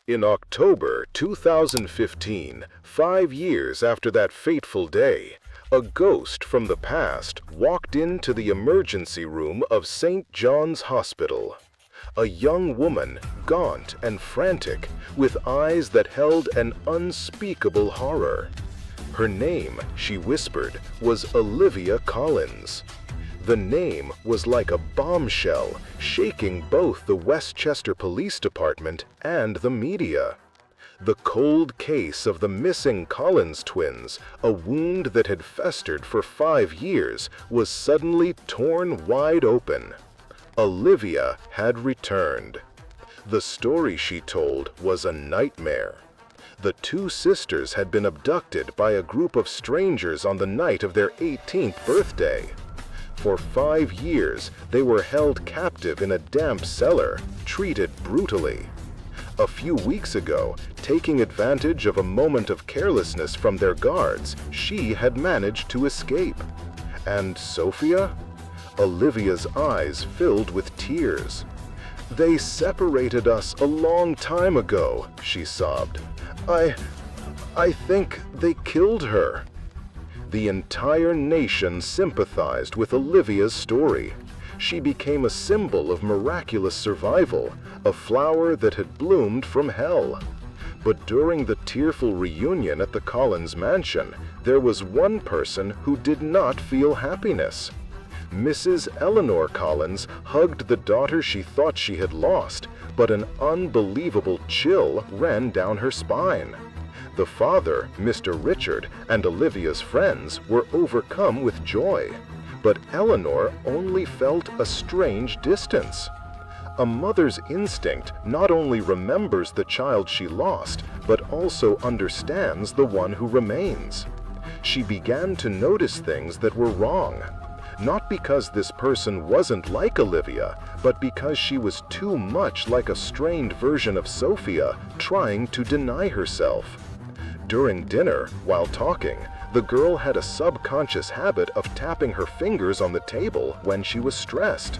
In October 2015, 5 years after that fateful day, a ghost from the past walked into the emergency room of St. John's Hospital. A young woman, gaunt and frantic, with eyes that held an unspeakable horror. Her name, she whispered, was Olivia Collins. The name was like a bombshell, shaking both the Westchester Police Department and the media. The cold case of the missing Collins twins, a wound that had festered for 5 years, was suddenly torn wide open. Olivia had returned. The story she told was a nightmare. The two sisters had been abducted by a group of strangers on the night of their 18th birthday. For 5 years, they were held captive in a damp cellar, treated brutally. A few weeks ago, taking advantage of a moment of carelessness from their guards, she had managed to escape. And Sophia? Olivia's eyes filled with tears. "They separated us a long time ago," she sobbed. I think they killed her." The entire nation sympathized with Olivia's story. She became a symbol of miraculous survival, a flower that had bloomed from hell. But during the tearful reunion at the Collins mansion, there was one person who did not feel happiness. Mrs. Eleanor Collins hugged the daughter she thought she had lost, but an unbelievable chill ran down her spine. The father, Mr. Richard, and Olivia's friends were overcome with joy, but Eleanor only felt a strange distance. A mother's instinct not only remembers the child she lost, but also understands the one who remains. She began to notice things that were wrong. Not because this person wasn't like Olivia, but because she was too much like a strained version of Sophia, trying to deny herself. During dinner, while talking, the girl had a subconscious habit of tapping her fingers on the table when she was stressed.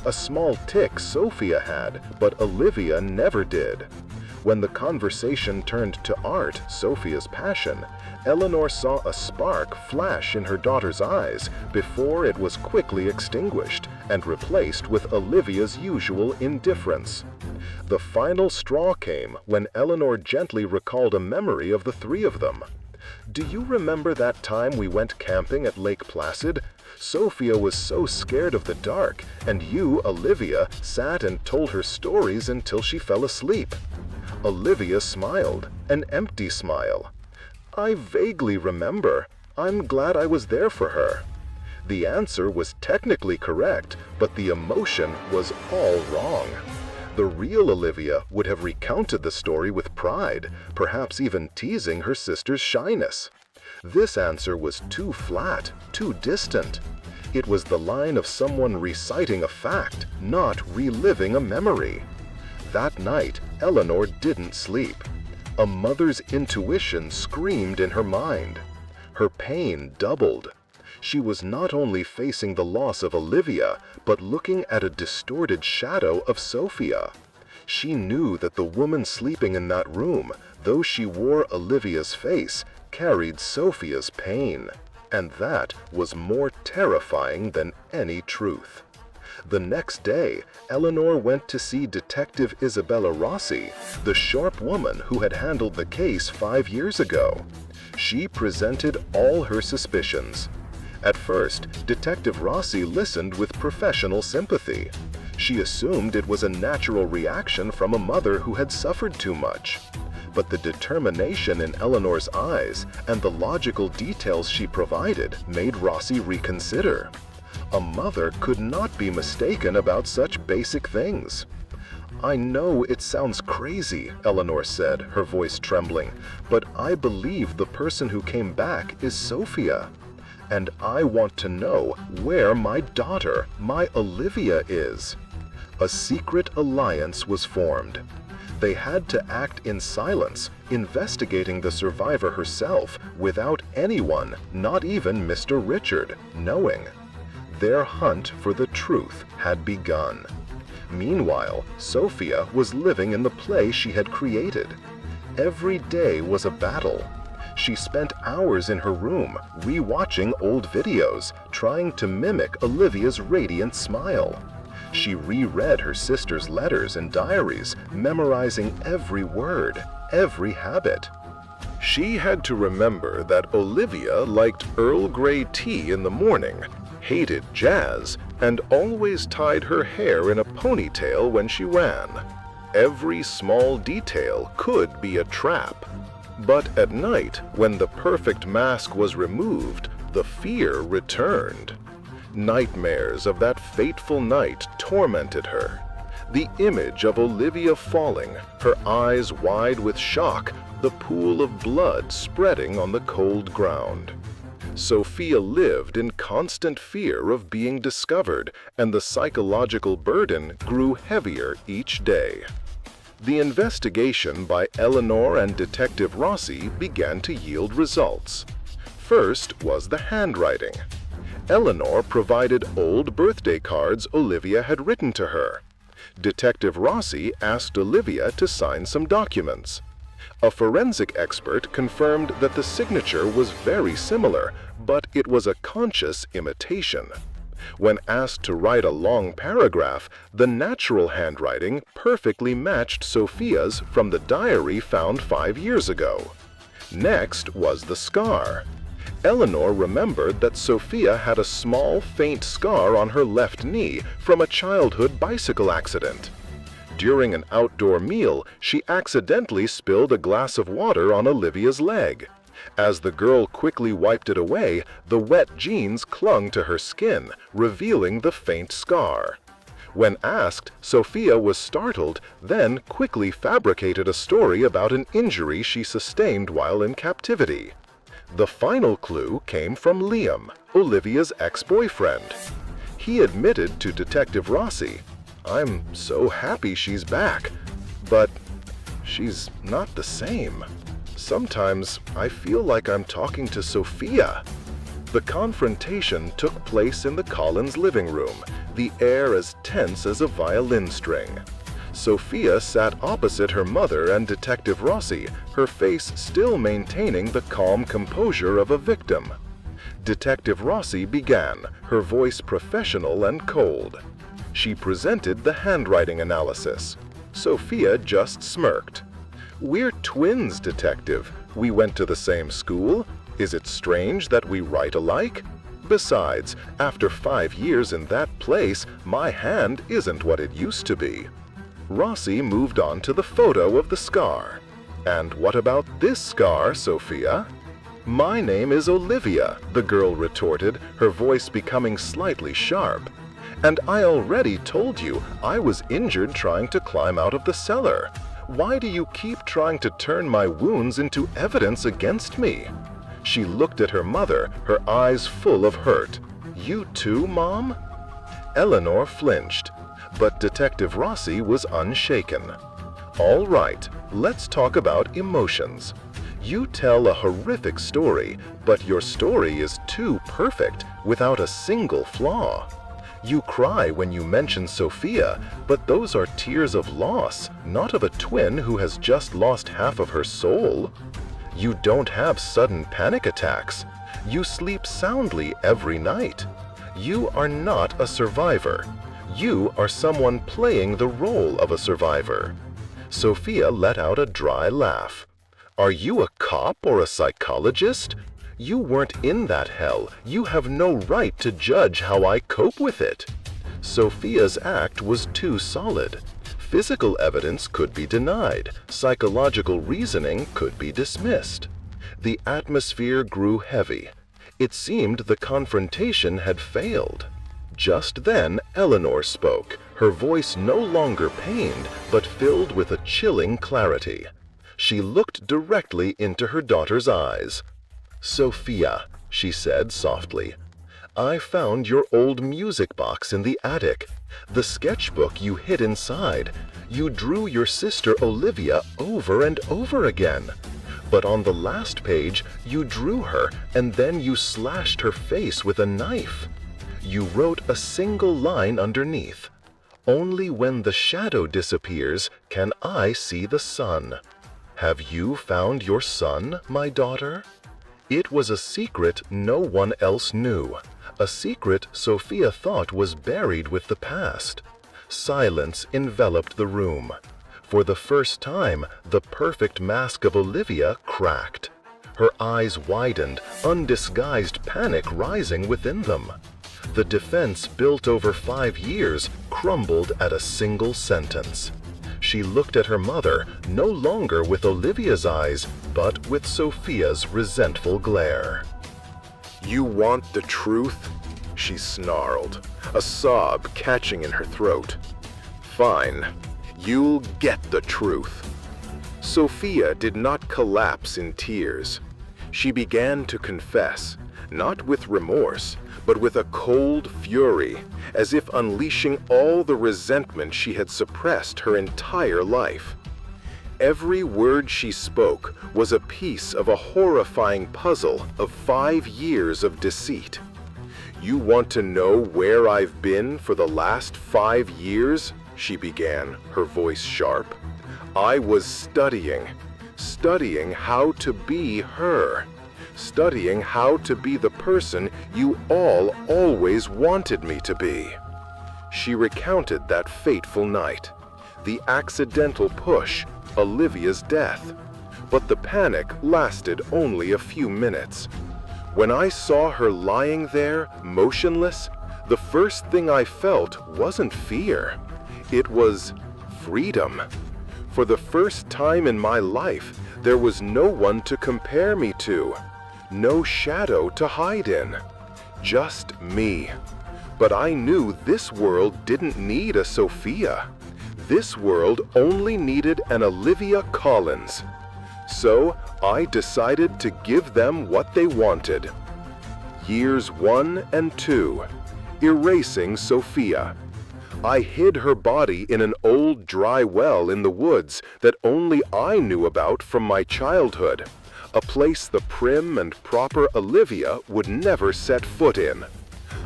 A small tic Sophia had, but Olivia never did. When the conversation turned to art, Sophia's passion, Eleanor saw a spark flash in her daughter's eyes before it was quickly extinguished and replaced with Olivia's usual indifference. The final straw came when Eleanor gently recalled a memory of the three of them. "Do you remember that time we went camping at Lake Placid? Sophia was so scared of the dark, and you, Olivia, sat and told her stories until she fell asleep." Olivia smiled, an empty smile. "I vaguely remember. I'm glad I was there for her." The answer was technically correct, but the emotion was all wrong. The real Olivia would have recounted the story with pride, perhaps even teasing her sister's shyness. This answer was too flat, too distant. It was the line of someone reciting a fact, not reliving a memory. That night, Eleanor didn't sleep. A mother's intuition screamed in her mind. Her pain doubled. She was not only facing the loss of Olivia, but looking at a distorted shadow of Sophia. She knew that the woman sleeping in that room, though she wore Olivia's face, carried Sophia's pain. And that was more terrifying than any truth. The next day, Eleanor went to see Detective Isabella Rossi, the sharp woman who had handled the case 5 years ago. She presented all her suspicions. At first, Detective Rossi listened with professional sympathy. She assumed it was a natural reaction from a mother who had suffered too much. But the determination in Eleanor's eyes and the logical details she provided made Rossi reconsider. A mother could not be mistaken about such basic things. "I know it sounds crazy," Eleanor said, her voice trembling, "but I believe the person who came back is Sophia. And I want to know where my daughter, my Olivia, is." A secret alliance was formed. They had to act in silence, investigating the survivor herself without anyone, not even Mr. Richard, knowing. Their hunt for the truth had begun. Meanwhile, Sophia was living in the play she had created. Every day was a battle. She spent hours in her room, re-watching old videos, trying to mimic Olivia's radiant smile. She reread her sister's letters and diaries, memorizing every word, every habit. She had to remember that Olivia liked Earl Grey tea in the morning, hated jazz, and always tied her hair in a ponytail when she ran. Every small detail could be a trap. But at night, when the perfect mask was removed, the fear returned. Nightmares of that fateful night tormented her. The image of Olivia falling, her eyes wide with shock, the pool of blood spreading on the cold ground. Sophia lived in constant fear of being discovered, and the psychological burden grew heavier each day. The investigation by Eleanor and Detective Rossi began to yield results. First was the handwriting. Eleanor provided old birthday cards Olivia had written to her. Detective Rossi asked Olivia to sign some documents. A forensic expert confirmed that the signature was very similar, but it was a conscious imitation. When asked to write a long paragraph, the natural handwriting perfectly matched Sophia's from the diary found 5 years ago. Next was the scar. Eleanor remembered that Sophia had a small, faint scar on her left knee from a childhood bicycle accident. During an outdoor meal, she accidentally spilled a glass of water on Olivia's leg. As the girl quickly wiped it away, the wet jeans clung to her skin, revealing the faint scar. When asked, Sophia was startled, then quickly fabricated a story about an injury she sustained while in captivity. The final clue came from Liam, Olivia's ex-boyfriend. He admitted to Detective Rossi, "I'm so happy she's back, but she's not the same. Sometimes I feel like I'm talking to Sophia." The confrontation took place in the Collins living room, the air as tense as a violin string. Sophia sat opposite her mother and Detective Rossi, her face still maintaining the calm composure of a victim. Detective Rossi began, her voice professional and cold. She presented the handwriting analysis. Sophia just smirked. "We're twins, Detective. We went to the same school. Is it strange that we write alike? Besides, after 5 years in that place, my hand isn't what it used to be." Rossi moved on to the photo of the scar. "And what about this scar, Sophia?" "My name is Olivia," the girl retorted, her voice becoming slightly sharp. "And I already told you I was injured trying to climb out of the cellar. Why do you keep trying to turn my wounds into evidence against me?" She looked at her mother, her eyes full of hurt. "You too, Mom?" Eleanor flinched, but Detective Rossi was unshaken. "All right, let's talk about emotions. You tell a horrific story, but your story is too perfect, without a single flaw. You cry when you mention Sophia, but those are tears of loss, not of a twin who has just lost half of her soul. You don't have sudden panic attacks. You sleep soundly every night. You are not a survivor. You are someone playing the role of a survivor." Sophia let out a dry laugh. "Are you a cop or a psychologist? You weren't in that hell. You have no right to judge how I cope with it." Sophia's act was too solid. Physical evidence could be denied. Psychological reasoning could be dismissed. The atmosphere grew heavy. It seemed the confrontation had failed. Just then, Eleanor spoke, her voice no longer pained, but filled with a chilling clarity. She looked directly into her daughter's eyes. "Sophia," she said softly, "I found your old music box in the attic. The sketchbook you hid inside. You drew your sister Olivia over and over again. But on the last page, you drew her and then you slashed her face with a knife. You wrote a single line underneath. Only when the shadow disappears can I see the sun. Have you found your son, my daughter?" It was a secret no one else knew, a secret Sophia thought was buried with the past. Silence enveloped the room. For the first time, the perfect mask of Olivia cracked. Her eyes widened, undisguised panic rising within them. The defense built over 5 years crumbled at a single sentence. She looked at her mother, no longer with Olivia's eyes, but with Sophia's resentful glare. "You want the truth?" she snarled, a sob catching in her throat. "Fine, you'll get the truth." Sophia did not collapse in tears. She began to confess, not with remorse, but with a cold fury, as if unleashing all the resentment she had suppressed her entire life. Every word she spoke was a piece of a horrifying puzzle of 5 years of deceit. "You want to know where I've been for the last 5 years?" she began, her voice sharp. "I was studying how to be her. Studying how to be the person you all always wanted me to be." She recounted that fateful night, the accidental push, Olivia's death. But the panic lasted only a few minutes. "When I saw her lying there, motionless, the first thing I felt wasn't fear. It was freedom. For the first time in my life, there was no one to compare me to. No shadow to hide in. Just me. But I knew this world didn't need a Sophia. This world only needed an Olivia Collins. So I decided to give them what they wanted." Years 1 and 2. Erasing Sophia. I hid her body in an old dry well in the woods that only I knew about from my childhood. A place the prim and proper Olivia would never set foot in.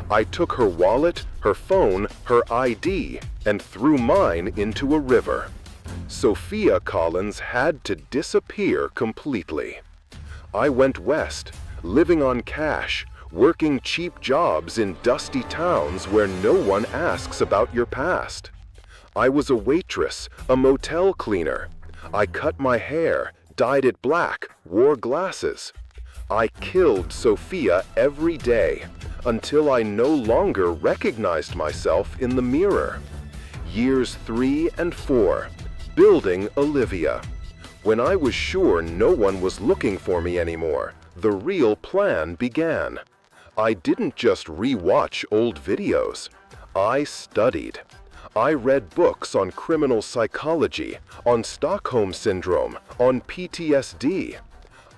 I took her wallet, her phone, her ID, and threw mine into a river. Sophia Collins had to disappear completely. I went west, living on cash, working cheap jobs in dusty towns where no one asks about your past. I was a waitress, a motel cleaner. I cut my hair, dyed it black, wore glasses. I killed Sophia every day, until I no longer recognized myself in the mirror. Years 3 and 4, building Olivia. When I was sure no one was looking for me anymore, the real plan began. I didn't just re-watch old videos. I studied. I read books on criminal psychology, on Stockholm Syndrome, on PTSD.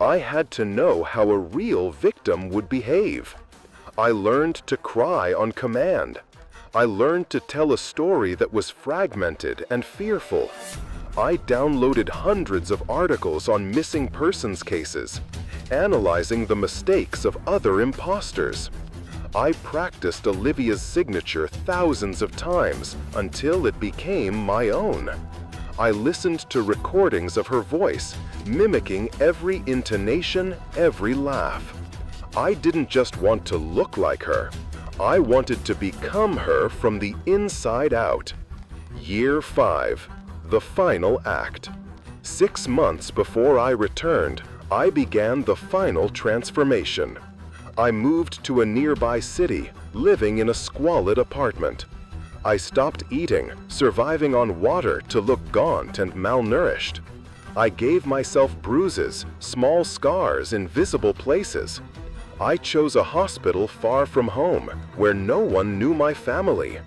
I had to know how a real victim would behave. I learned to cry on command. I learned to tell a story that was fragmented and fearful. I downloaded hundreds of articles on missing persons cases, analyzing the mistakes of other imposters. I practiced Olivia's signature thousands of times until it became my own. I listened to recordings of her voice, mimicking every intonation, every laugh. I didn't just want to look like her. I wanted to become her from the inside out. Year 5, the final act. 6 months before I returned, I began the final transformation. I moved to a nearby city, living in a squalid apartment. I stopped eating, surviving on water to look gaunt and malnourished. I gave myself bruises, small scars in visible places. I chose a hospital far from home, where no one knew my family.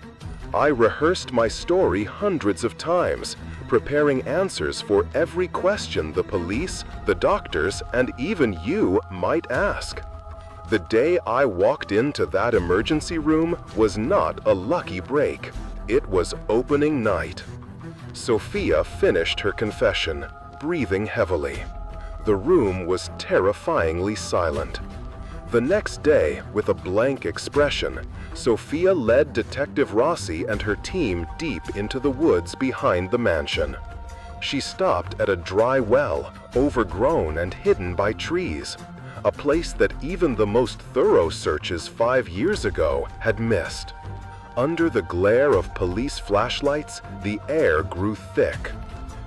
I rehearsed my story hundreds of times, preparing answers for every question the police, the doctors, and even you might ask. The day I walked into that emergency room was not a lucky break. It was opening night. Sophia finished her confession, breathing heavily. The room was terrifyingly silent. The next day, with a blank expression, Sophia led Detective Rossi and her team deep into the woods behind the mansion. She stopped at a dry well, overgrown and hidden by trees, a place that even the most thorough searches 5 years ago had missed. Under the glare of police flashlights, the air grew thick.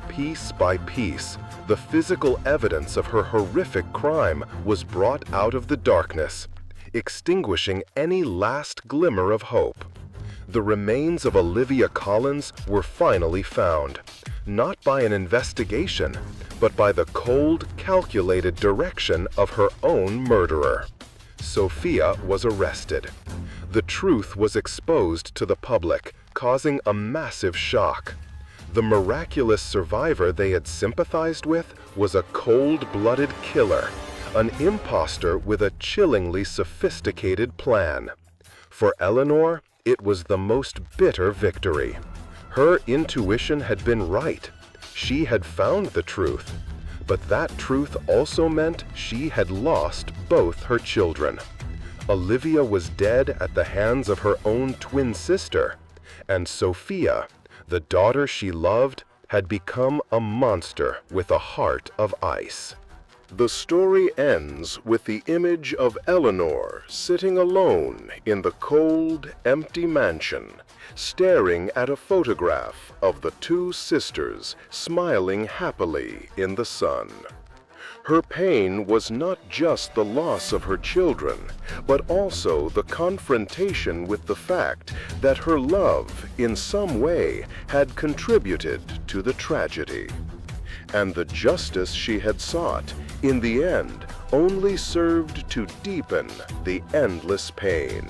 Piece by piece, the physical evidence of her horrific crime was brought out of the darkness, extinguishing any last glimmer of hope. The remains of Olivia Collins were finally found, not by an investigation, but by the cold, calculated direction of her own murderer. Sophia was arrested. The truth was exposed to the public, causing a massive shock. The miraculous survivor they had sympathized with was a cold-blooded killer, an impostor with a chillingly sophisticated plan. For Eleanor, it was the most bitter victory. Her intuition had been right. She had found the truth. But that truth also meant she had lost both her children. Olivia was dead at the hands of her own twin sister, and Sophia, the daughter she loved, had become a monster with a heart of ice. The story ends with the image of Eleanor sitting alone in the cold, empty mansion, staring at a photograph of the two sisters smiling happily in the sun. Her pain was not just the loss of her children, but also the confrontation with the fact that her love, in some way, had contributed to the tragedy. And the justice she had sought, in the end, only served to deepen the endless pain.